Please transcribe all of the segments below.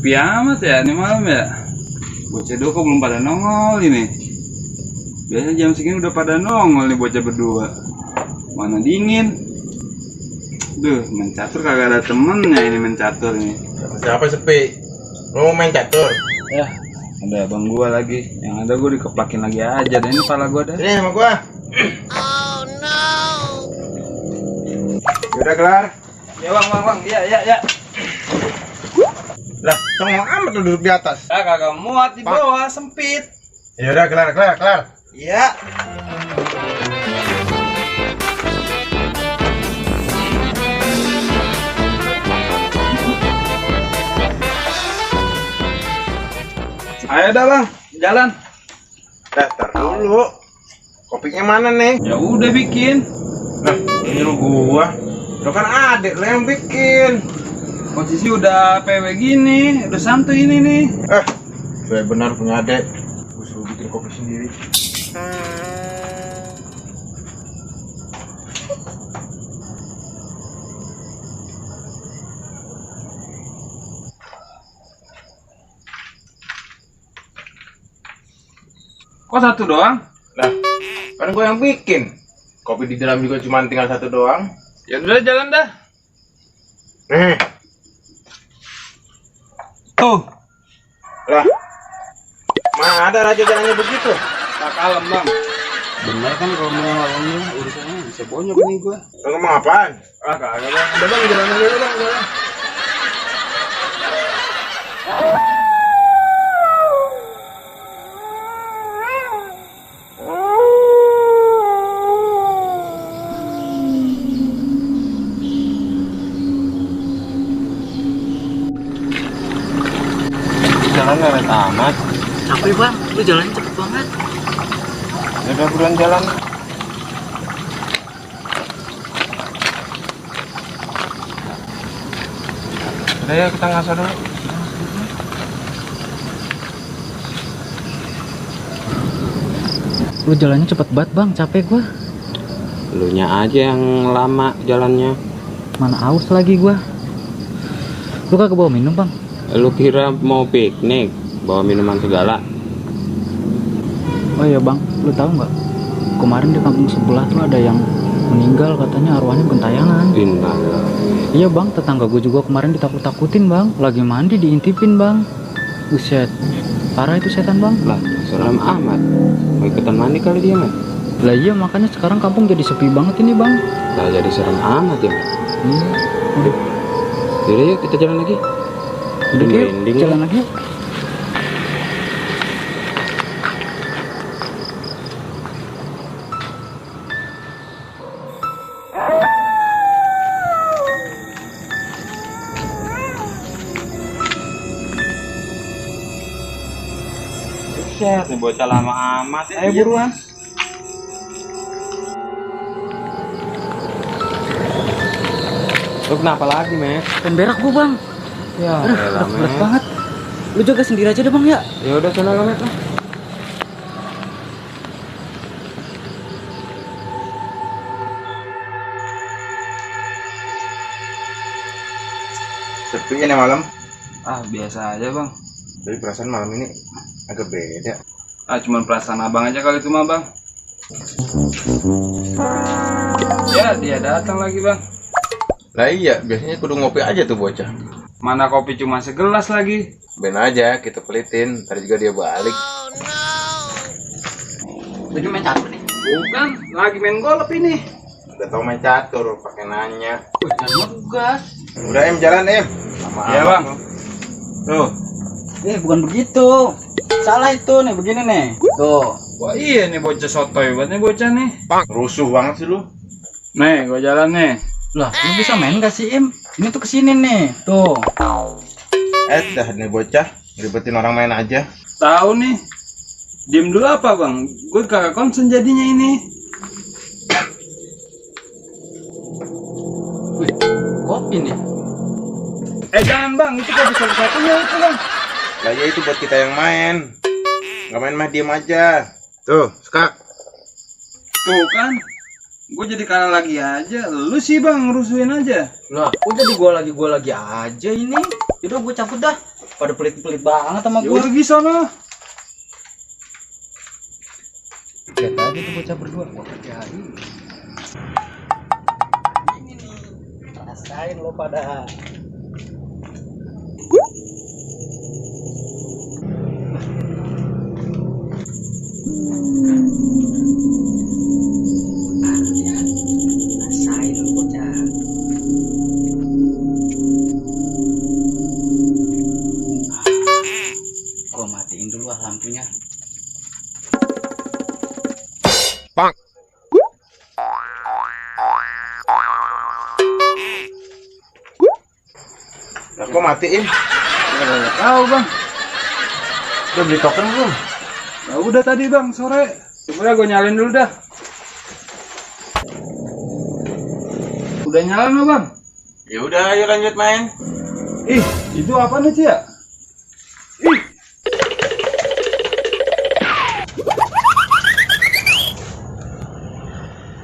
sepi amat ya ini malam ya. Bocah dua kok belum pada nongol ini. Biasanya jam segini udah pada nongol nih bocah berdua. Mana dingin. Duh, main catur kagak ada temennya ini main catur ini. Siapa sepi? Lu mau main catur? Ya, ada abang gua lagi. Yang ada gua dikeplakin lagi aja. Dan ini pala gua dah. Ini sama gua. Oh no. Udah kelar? Ya bang. Ya. Lah, songong amat lu duduk di atas. Ah, kagak muat di bawah, sempit. Ya udah kelar. Iya. Ayo dah bang, jalan. Tar dulu. Kopinya mana nih? Ya udah bikin. Nah, ini lu gua. Lu kan adik lu yang bikin. Posisi udah PW gini, udah santuy ini nih. Saya benar punya adik. Gua suruh bikin kopi sendiri. Kok satu doang? Lah, kan gua yang bikin. Kopi di dalam juga cuma tinggal satu doang. Ya udah jalan dah. Nih. Tuh, Lah. Mana ada raja jalannya begitu? tak kalem bang. Bener kan kalau mau ngalamin urusannya bisa bonyok nih gua. Lu ngomong apaan? Ah kagak bang, udah bang jalan dulu bang, jalan. Jalan lewat amat. Capek bang, lu jalannya cepet banget. Ya udah buruan jalan. Udah ya kita ngasah dulu. Lu jalannya cepet banget bang, capek gua. Elunya aja yang lama jalannya. Mana aus lagi gua. Lu kagak bawa minum bang? Lu kira mau piknik, bawa minuman segala? Oh iya bang, lu tahu nggak? Kemarin di kampung sebelah tuh ada yang meninggal, katanya arwahnya gentayangan. Innalillah. Iya bang, tetangga gue juga kemarin ditakut-takutin bang. Lagi mandi diintipin bang. Buset, parah itu setan bang. Lah, serem amat. Mau ikutan mandi kali dia mah? Lah iya, makanya sekarang kampung jadi sepi banget ini bang. Lah jadi serem amat ya. Iya. Yaudah yuk kita jalan lagi. Udah yuk, merinding. jalan lagi yuk. Buset, nih bocah lama amat. Ayo buruan. Lu kenapa lagi, Mes? Pemberak gua bang. Ya, Aduh, elah, berat Mes. banget. Lu jaga sendiri aja deh bang ya. Ya udah sana lu, Mes. Sepi ini malam. Ah, biasa aja bang. Tapi perasaan malam ini agak beda. Ah, cuman perasaan abang aja kali itu mah bang. Ya, dia datang lagi bang. Lah iya, biasanya kudu ngopi aja tuh bocah. Mana kopi cuma segelas lagi. Ben aja kita pelitin, ntar juga dia balik. Lagi main catur nih. Bukan, lagi main golf ini. Udah tau main catur, pakai nanya. Jangan tugas. Udah em jalan em. Sama Iya abang bang. lu. Tuh. Bukan begitu. Salah itu nih, begini nih. Tuh. Wah iya nih bocah sotoy banget nih bocah nih. Rusuh banget sih lu. Nih, gua jalan nih. Lah, lu bisa main gak sih Im? Ini tuh kesini nih. Tuh. Dah nih bocah, ribetin orang main aja. Tahu nih. Diem dulu apa bang? Gue kagak konsen jadinya ini. Wih, kopi nih. Jangan bang, itu kopi satu-satunya itu bang. Lah ya itu buat kita yang main. Nggak main mah diem aja. Tuh, Skak. Tuh kan. Gue jadi kalah lagi aja. Lu sih bang ngerusuin aja. Lah, kok jadi gua lagi aja ini. Yaudah gue cabut dah. Pada pelit-pelit banget sama Ya gue. udah sono. Lihat aja tuh bocah berdua. Gua kerjain. Ini nih. Rasain lo pada. Rasain lo bocah. Gua matiin dulu lampunya. Lah kok matiin? Ya, tahu bang. Udah beli token belum? Ya udah tadi bang sore. Coba gue nyalain dulu dah. Udah nyala lo bang? Ya udah, ayo lanjut main. Ih, itu apa nih Cia? Ih.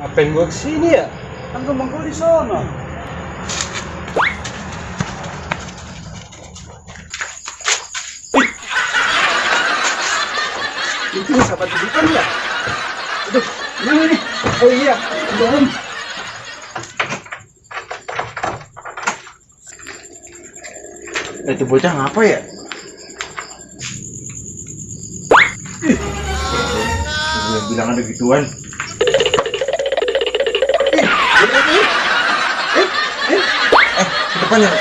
Ngapain gua kesini ya? Kan rumah gua di sono. Ih. Itu sahabat bukan ya? Aduh, mana nih? Oh iya, di dalam. Itu bocah ngapa ya? Gue bilang ada gituan. Depannya.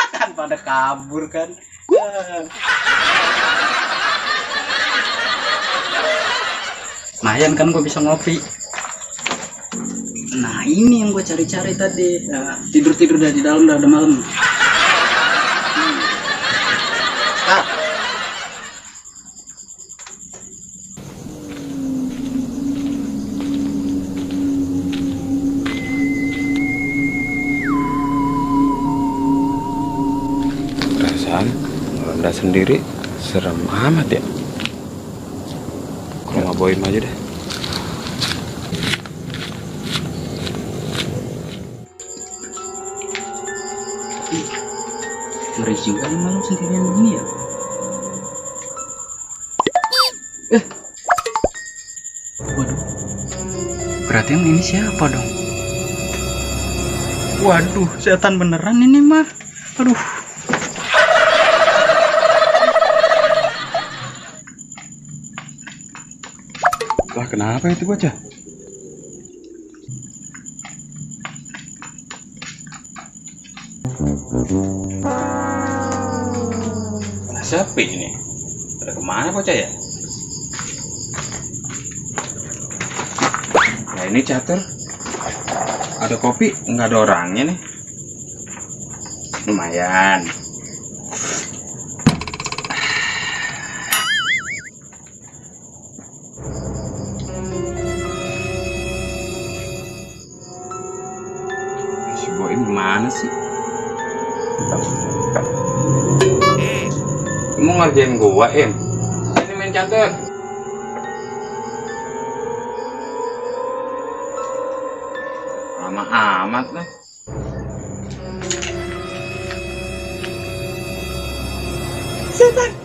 Kan pada kabur kan. Lumayan kan gue bisa ngopi. Nah ini yang gue cari-cari tadi. Nah, tidur-tidur dari dalam udah malam. Ah. Perasaan ngeronda sendiri serem amat ya. Ke rumah Boim aja deh. Ngeri juga nih malam sendirian begini ya. Waduh. Berarti yang ini siapa dong? Waduh, setan beneran ini mah. Aduh. Lah kenapa itu bocah? Nah, sepi ini. Pada kemana bocah ya? Nah ini catur. Ada kopi, nggak ada orangnya nih. Lumayan. Si Boim gimana sih? Kamu ngerjain gua, Im? Sini main catur. Lama amat lah. Setan.